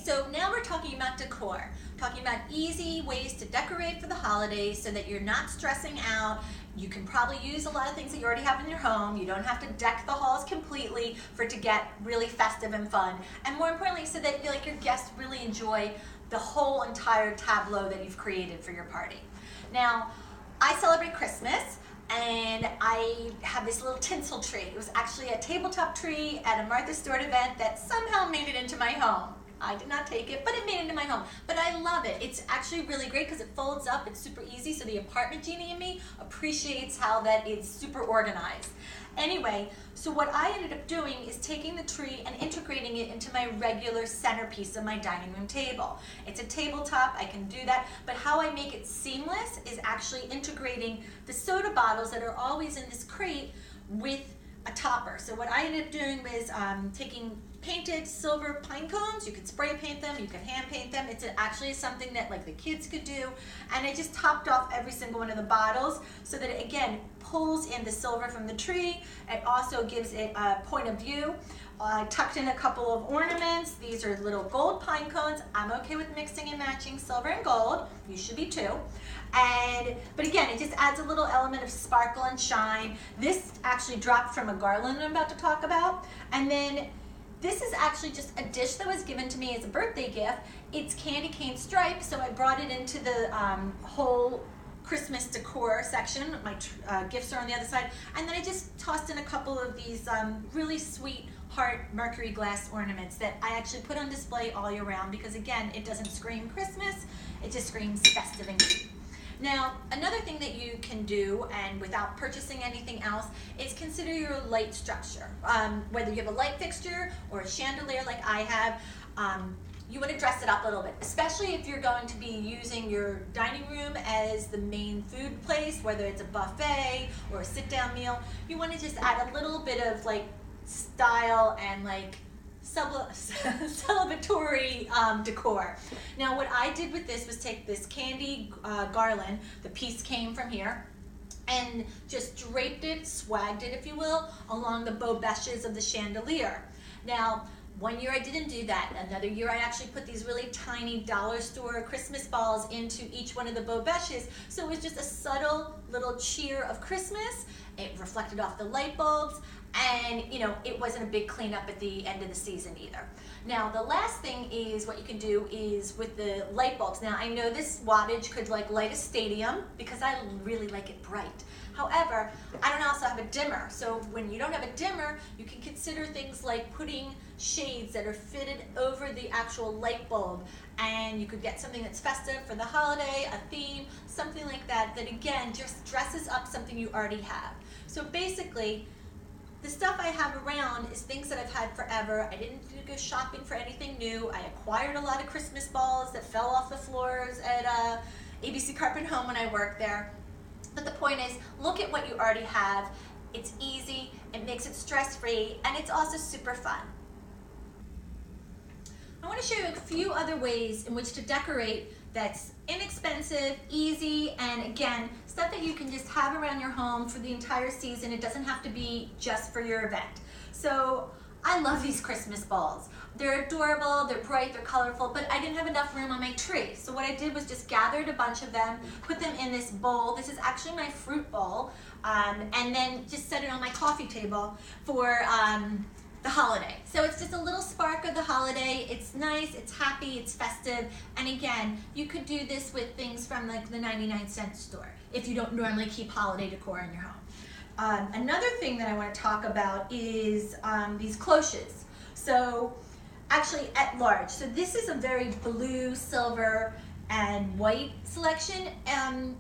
so now we're talking about decor, talking about easy ways to decorate for the holidays so that you're not stressing out. You can probably use a lot of things that you already have in your home. You don't have to deck the halls completely for it to get really festive and fun. And more importantly, so that like your guests really enjoy the whole entire tableau that you've created for your party. Now, I celebrate Christmas, and I have this little tinsel tree. It was actually a tabletop tree at a Martha Stewart event that somehow made it into my home. I did not take it, but it made it into my home. But I love it. It's actually really great because it folds up. It's super easy, so the apartment genie in me appreciates how that it's super organized. Anyway, so what I ended up doing is taking the tree and integrating it into my regular centerpiece of my dining room table. It's a tabletop, I can do that, but how I make it seamless is actually integrating the soda bottles that are always in this crate with a topper. So what I ended up doing was taking painted silver pine cones. You could spray paint them, you could hand paint them. It's actually something that like the kids could do. And I just topped off every single one of the bottles so that it again pulls in the silver from the tree. It also gives it a point of view. I tucked in a couple of ornaments. These are little gold pine cones. I'm okay with mixing and matching silver and gold. You should be too. But again, it just adds a little element of sparkle and shine. This actually dropped from a garland I'm about to talk about. And then this is actually just a dish that was given to me as a birthday gift. It's candy cane stripes, so I brought it into the whole Christmas decor section. My gifts are on the other side. And then I just tossed in a couple of these really sweet heart mercury glass ornaments that I actually put on display all year round because again, it doesn't scream Christmas, it just screams festive and cute. Now, another thing that you can do, and without purchasing anything else, is consider your light structure. Whether you have a light fixture or a chandelier like I have, you want to dress it up a little bit, especially if you're going to be using your dining room as the main food place, whether it's a buffet or a sit-down meal. You want to just add a little bit of like style and like celebratory decor. Now what I did with this was take this candy garland, the piece came from here, and just draped it, swagged it if you will, along the bow bêches of the chandelier. Now, one year I didn't do that. Another year I actually put these really tiny dollar store Christmas balls into each one of the bow bêches, so it was just a subtle little cheer of Christmas. It reflected off the light bulbs, and you know, it wasn't a big cleanup at the end of the season either. Now the last thing is what you can do is with the light bulbs. Now I know this wattage could like light a stadium because I really like it bright. However, I don't also have a dimmer. So when you don't have a dimmer, you can consider things like putting shades that are fitted over the actual light bulb, and you could get something that's festive for the holiday, a theme, something like that, that again just dresses up something you already have. So basically, the stuff I have around is things that I've had forever. I didn't go shopping for anything new. I acquired a lot of Christmas balls that fell off the floors at ABC Carpet Home when I worked there. But the point is, look at what you already have. It's easy, it makes it stress-free, and it's also super fun. I want to show you a few other ways in which to decorate that's inexpensive, easy, and again, stuff that you can just have around your home for the entire season. It doesn't have to be just for your event. So I love these Christmas balls. They're adorable, they're bright, they're colorful, but I didn't have enough room on my tree. So what I did was just gathered a bunch of them, put them in this bowl. This is actually my fruit bowl, and then just set it on my coffee table for the holiday. So it's just a little spark of the holiday. It's nice, it's happy, it's festive, and again, you could do this with things from like the 99-cent store if you don't normally keep holiday decor in your home. Another thing that I want to talk about is these cloches. So actually at large. So this is a very blue, silver, and white selection.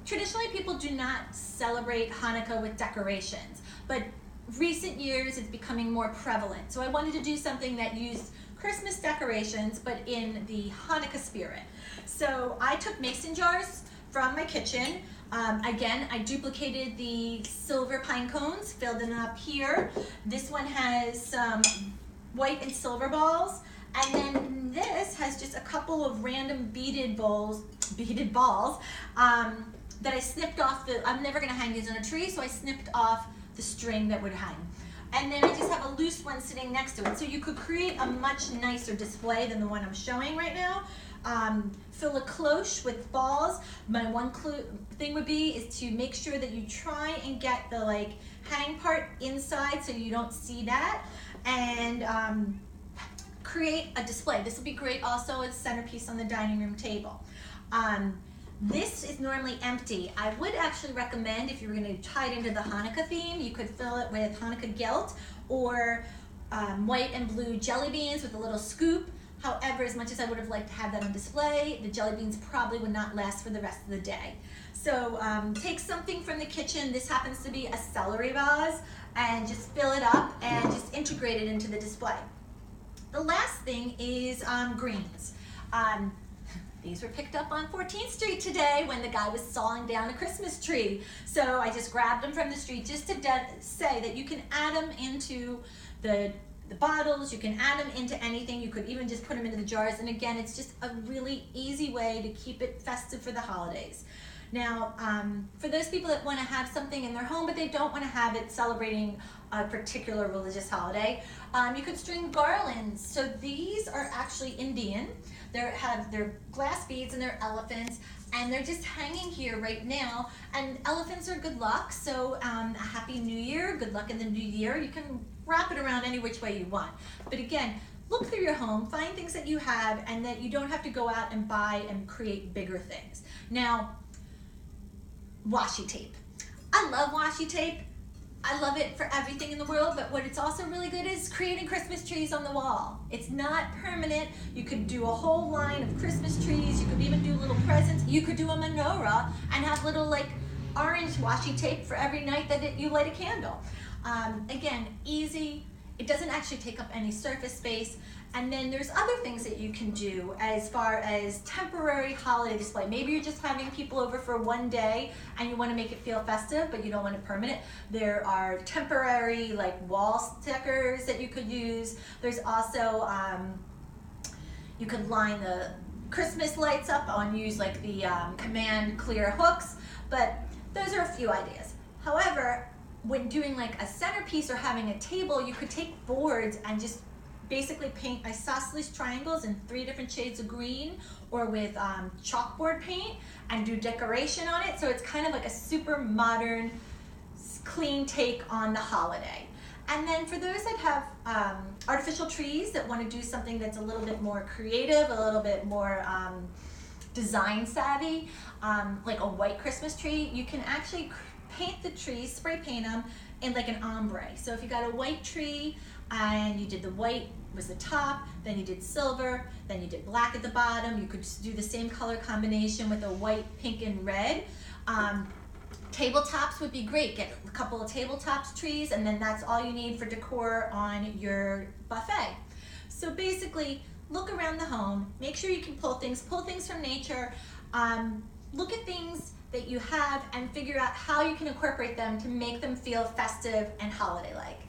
Traditionally people do not celebrate Hanukkah with decorations, but recent years it's becoming more prevalent. So I wanted to do something that used Christmas decorations but in the Hanukkah spirit. So I took mason jars from my kitchen. Again, I duplicated the silver pine cones, filled them up here. This one has some white and silver balls, and then this has just a couple of random beaded balls that I snipped off I'm never gonna hang these on a tree, so I snipped off the string that would hang. and then I just have a loose one sitting next to it. So you could create a much nicer display than the one I'm showing right now. Fill a cloche with balls. My one thing would be is to make sure that you try and get the like hang part inside so you don't see that, and create a display. This will be great also as a centerpiece on the dining room table. This is normally empty. I would actually recommend, if you were going to tie it into the Hanukkah theme, you could fill it with Hanukkah gelt or white and blue jelly beans with a little scoop. However, as much as I would have liked to have that on display, the jelly beans probably would not last for the rest of the day. So take something from the kitchen. This happens to be a celery vase, and just fill it up and just integrate it into the display. The last thing is greens. These were picked up on 14th Street today when the guy was sawing down a Christmas tree. So I just grabbed them from the street just to say that you can add them into the bottles, you can add them into anything, you could even just put them into the jars, and again, it's just a really easy way to keep it festive for the holidays. Now, for those people that want to have something in their home, but they don't want to have it celebrating a particular religious holiday, you could string garlands. So these are actually Indian. They're glass beads and they're elephants, and they're just hanging here right now. And elephants are good luck, so a happy new year, good luck in the new year. You can wrap it around any which way you want. But again, look through your home, find things that you have and that you don't have to go out and buy and create bigger things. Now, washi tape. I love washi tape. I love it for everything in the world, but what it's also really good is creating Christmas trees on the wall. It's not permanent. You could do a whole line of Christmas trees. You could even do little presents. You could do a menorah and have little like orange washi tape for every night that you light a candle. Again, easy. It doesn't actually take up any surface space. And then there's other things that you can do as far as temporary holiday display. Maybe you're just having people over for one day and you want to make it feel festive, but you don't want it permanent. There are temporary like wall stickers that you could use. There's also, you could line the Christmas lights up on, use like the command clear hooks, but those are a few ideas. However, when doing like a centerpiece or having a table, you could take boards and just basically paint isosceles triangles in 3 different shades of green, or with chalkboard paint, and do decoration on it. So it's kind of like a super modern, clean take on the holiday. And then for those that have artificial trees that want to do something that's a little bit more creative, a little bit more design savvy, like a white Christmas tree, you can actually paint the trees, spray paint them in like an ombre. So if you got a white tree and you did the white was the top, then you did silver, then you did black at the bottom, you could just do the same color combination with a white, pink, and red. Tabletops would be great. Get a couple of tabletops trees, and then that's all you need for decor on your buffet. So basically, look around the home, make sure you can pull things from nature, look at things that you have and figure out how you can incorporate them to make them feel festive and holiday-like.